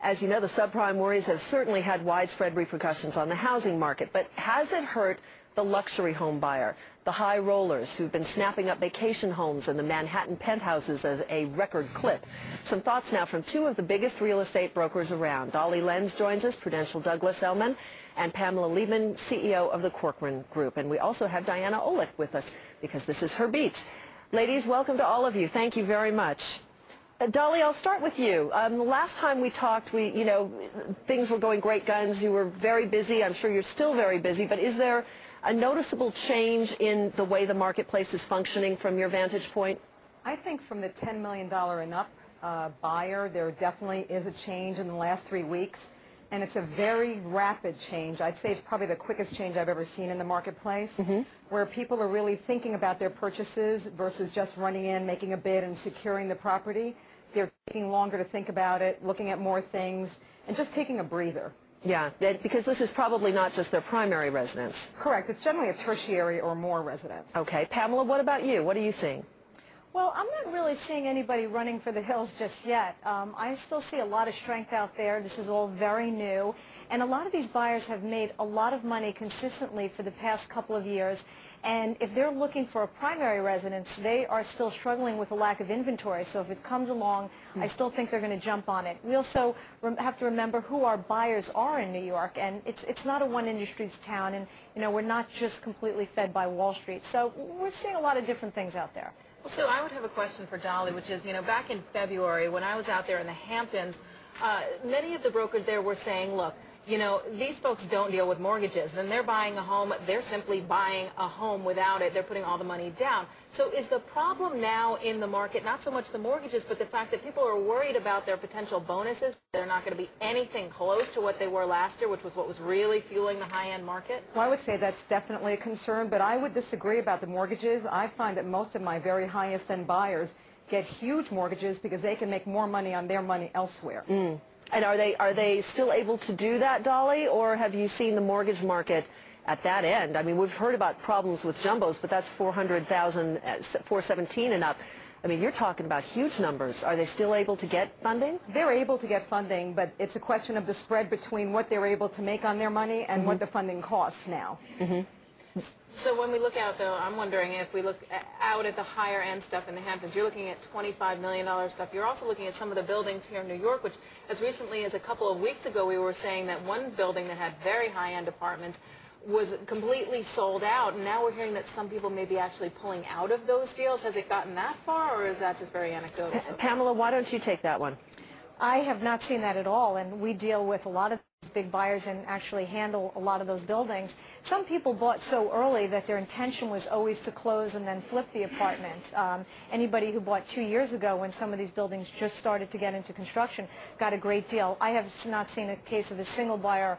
As you know, the subprime worries have certainly had widespread repercussions on the housing market, but has it hurt the luxury home buyer, the high rollers who've been snapping up vacation homes and the Manhattan penthouses as a record clip? Some thoughts now from two of the biggest real estate brokers around. Dolly joins us, Prudential Douglas Elliman, and Pamela Liebman, CEO of the Corcoran Group. And we also have Diana Olick with us because this is her beat. Ladies, welcome to all of you. Thank you very much. Dolly, I'll start with you. The last time we talked, things were going great guns. You were very busy. I'm sure you're still very busy. But is there a noticeable change in the way the marketplace is functioning from your vantage point? I think from the $10 million and up buyer, there definitely is a change in the last 3 weeks. And it's a very rapid change. I'd say it's probably the quickest change I've ever seen in the marketplace, where people are really thinking about their purchases versus just running in, making a bid, and securing the property. They're taking longer to think about it, looking at more things, and just taking a breather. Yeah, because this is probably not just their primary residence. Correct. It's generally a tertiary or more residence. Okay. Pamela, what about you? What are you seeing? Well, I'm not really seeing anybody running for the hills just yet. I still see a lot of strength out there. This is all very new. And a lot of these buyers have made a lot of money consistently for the past couple of years. And if they're looking for a primary residence, they are still struggling with a lack of inventory. So if it comes along, I still think they're going to jump on it. We also have to remember who our buyers are in New York. And it's not a one industry's town. And, we're not just completely fed by Wall Street. So we're seeing a lot of different things out there. Well, so I would have a question for Dolly, which is, back in February when I was out there in the Hamptons, many of the brokers there were saying, look, these folks don't deal with mortgages. Then they're buying a home. They're simply buying a home without it. They're putting all the money down. So is the problem now in the market not so much the mortgages, but the fact that people are worried about their potential bonuses? They're not going to be anything close to what they were last year, which was what was really fueling the high-end market? Well, I would say that's definitely a concern, but I would disagree about the mortgages. I find that most of my very highest-end buyers get huge mortgages because they can make more money on their money elsewhere. And are they still able to do that, Dolly, or have you seen the mortgage market at that end? I mean, we've heard about problems with jumbos, but that's 400,000, 417 and up. I mean, you're talking about huge numbers. Are they still able to get funding? They're able to get funding, but it's a question of the spread between what they're able to make on their money and what the funding costs now. So when we look out, though, I'm wondering if we look out at the higher-end stuff in the Hamptons, you're looking at $25 million stuff. You're also looking at some of the buildings here in New York, which as recently as a couple of weeks ago, we were saying that one building that had very high-end apartments was completely sold out, and now we're hearing that some people may be actually pulling out of those deals. Has it gotten that far, or is that just very anecdotal? Pamela, why don't you take that one? I have not seen that at all, and we deal with a lot of big buyers and actually handle a lot of those buildings. Some people bought so early that their intention was always to close and then flip the apartment. Anybody who bought 2 years ago when some of these buildings just started to get into construction got a great deal. I have not seen a case of a single buyer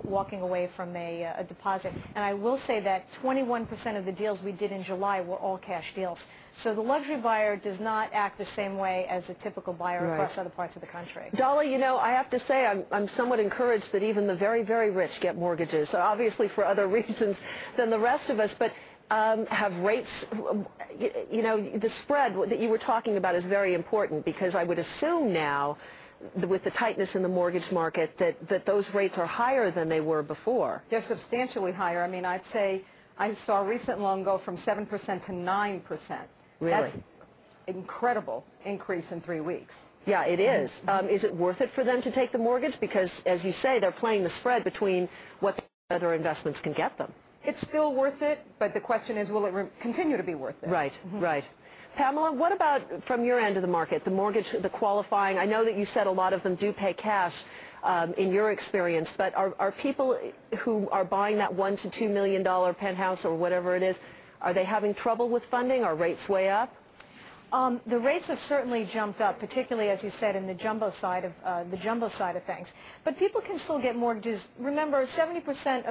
walking away from a deposit. And I will say that 21% of the deals we did in July were all cash deals. So the luxury buyer does not act the same way as a typical buyer across other parts of the country. Dolly, I have to say I'm somewhat encouraged that even the very, very rich get mortgages, obviously for other reasons than the rest of us, but have rates, the spread that you were talking about is very important, because I would assume now with the tightness in the mortgage market that those rates are higher than they were before. They're substantially higher. I mean, I'd say I saw a recent loan go from 7% to 9%. Really? That's incredible increase in 3 weeks. Yeah, it is. Is it worth it for them to take the mortgage? Because, as you say, they're playing the spread between what other investments can get them. It's still worth it, but the question is, will it continue to be worth it? Right, right. Pamela, what about from your end of the market, the mortgage, the qualifying? I know that you said a lot of them do pay cash in your experience, but are people who are buying that $1 to $2 million penthouse or whatever it is, are they having trouble with funding? Are rates way up? The rates have certainly jumped up, particularly, as you said, in the jumbo side of things. But people can still get mortgages. Remember, 70%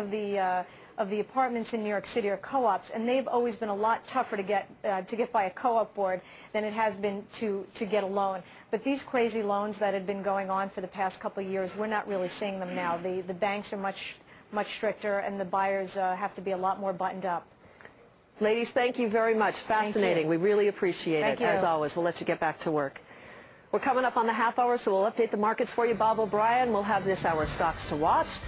of the apartments in New York City are co-ops, and they've always been a lot tougher to get by a co-op board than it has been to get a loan. But these crazy loans that had been going on for the past couple of years, we're not really seeing them now. The banks are much stricter, and the buyers have to be a lot more buttoned up. Ladies, thank you very much. Fascinating. We really appreciate it, Thank you. as always. We'll let you get back to work. We're coming up on the half hour, so we'll update the markets for you. Bob O'Brien will have this hour's stocks to watch.